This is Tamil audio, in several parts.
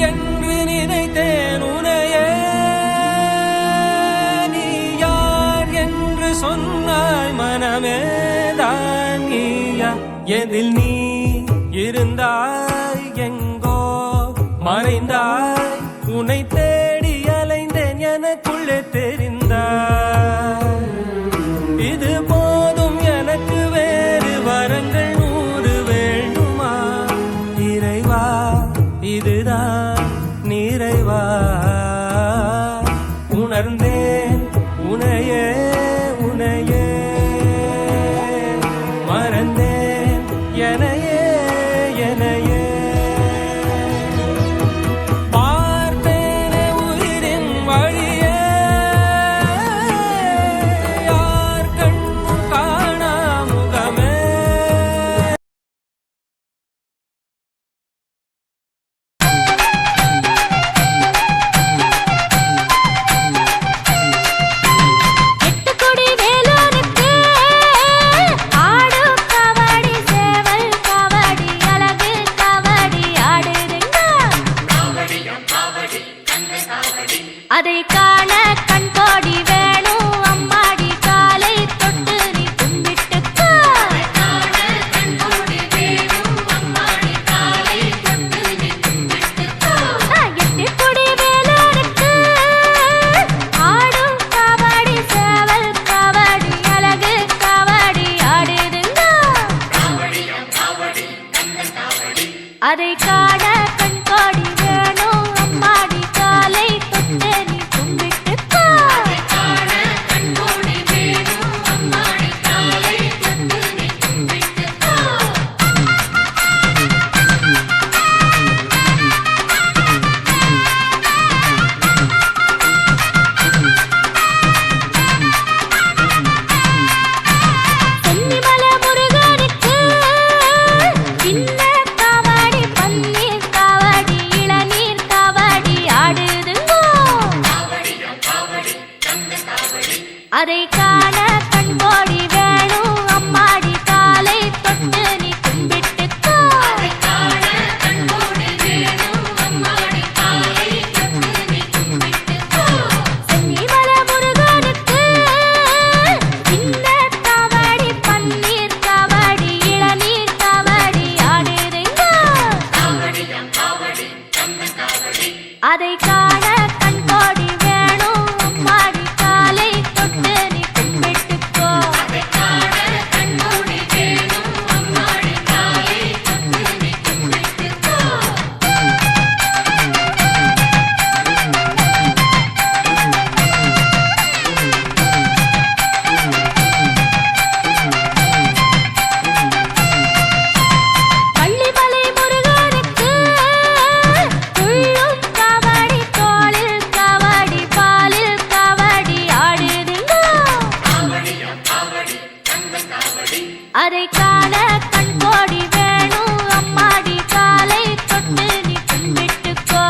என்று நினைத்தேன் உனையே. நீ யார் என்று சொன்னாய் மனமே தான் நீயா. எதில் நீ இருந்தாய் எங்கோ மறைந்தாய். உன்னை தேடி அலைந்தேன் எனக்குள்ளே தெரிந்தாய். இது போதும் எனக்கு வேறு வரங்கள் 100 வேண்டுமா? இறைவா இதுதான் நிறைவா. உணர்ந்தேன் உனையே உனையே. மறந்தேன் எனையே எனையே. பார்த்தேனே உயிரின் வழியே. யார் கண்ணும் காணா முகமே. எட்டுக்குடி வேலூருக்கு ஆடும் கபடி சேவல் கபடி அழகு கபடி ஆடுதுங்க. அதை காண கண்கோடி வேணும் அம்மாடி. காலை தொட்டு நீ கும்பிட்டுக்கோ. எட்டுக்குடி வேலூருக்கு ஆடும் கபடி சேவல் கபடி அழகு கபடி ஆடுதுங்க. அதை காண கண்கோடி வேணும் அம்மாடி. காலை தொட்டு நீ கும்பிட்டுக்கோ. சென்னிமலை முருகனுக்கு சின்ன கபடி பன்னீர் கபடி இளநீர் கபடி ஆடுதுங்கோ. அதை காண கண்கோடி வேணும் அம்மாடி. காலை தொட்டு நீ கும்பிட்டுக்கோ. சென்னிமலை முருகனுக்கு சின்ன கபடி பன்னீர் கபடி இளநீர் கபடி ஆடுதுங்கோ. அதை காண கண்கோடி வேணும் அம்மாடி. காலை தொட்டு நீ கும்பிட்டுக்கோ. பள்ளிமலை முருகனுக்கு துள்ளும் கபடி தோளில் கபடி பாலில் கபடி ஆடுதுங்கோ. அதை காண கண்கோடி வேணும் அம்மாடி. காலை தொட்டு நீ கும்பிட்டுக்கோ.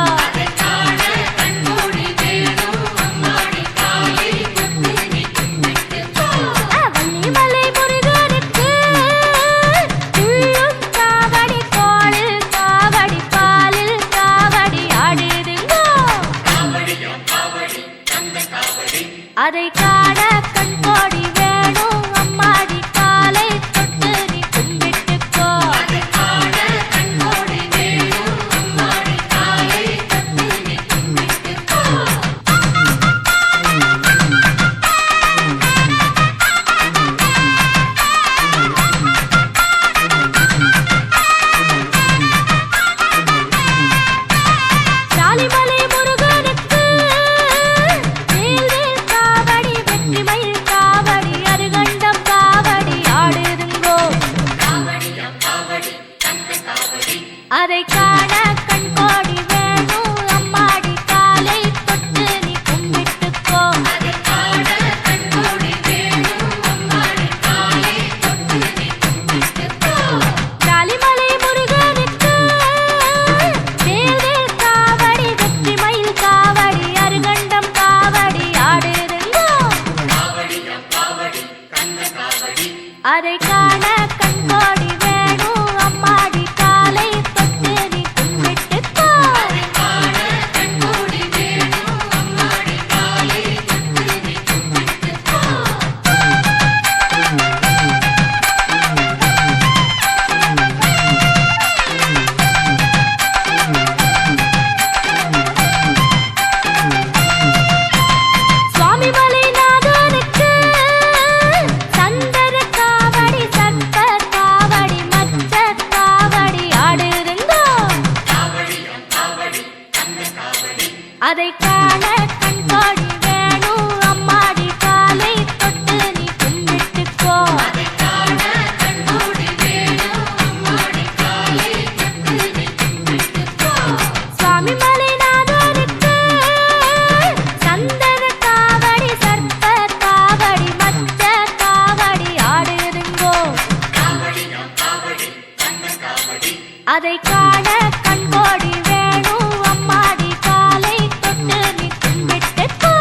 வள்ளிமலை முருகனுக்கு துள்ளும் கபடி தோளில் கபடி பாலில் கபடி ஆடுதுங்கோ. அதை காண கண்கோடி வேணும் அம்மாடி. காலை தொட்டு நீ கும்பிட்டுக்கோ. சாலிமலை முருகனுக்கு வேல் வேல் கபடி வெற்றிமயில் அதை காண கண்கோடி வேணும் அம்மாடி காலை தொட்டு நீ கும்பிட்டுக்கோ சுவாமி மலைநாதனுக்கு சந்தன காவடி சர்ப்ப காவடி மச்ச காவடி ஆடுதுங்கோ அதை காண கண்கோடி வேணும் அம்மாடி காலை தொட்டு நீ கும்பிட்டுக்கோ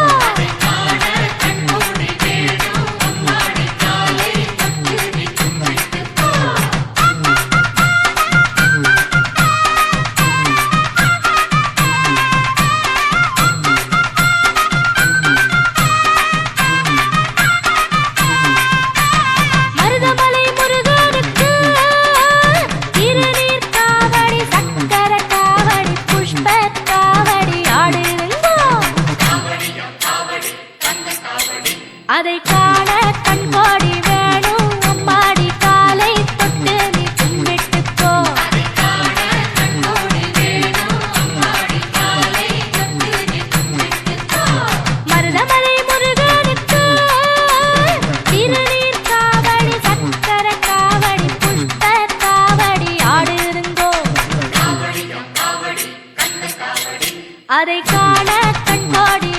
மருதமலை முருகனுக்கு திருநீர் காவடி சக்கர காவடி புஷ்ப காவடி ஆடுதுங்கோ அதை காண கண்கோடி வேணும் அம்மாடி காலை தொட்டு நீ கும்பிட்டுக்கோ மருதமலை முருகனுக்கு திருநீர் காவடி சக்கர காவடி புஷ்ப காவடி ஆடுதுங்கோ அதை காண கண்கோடி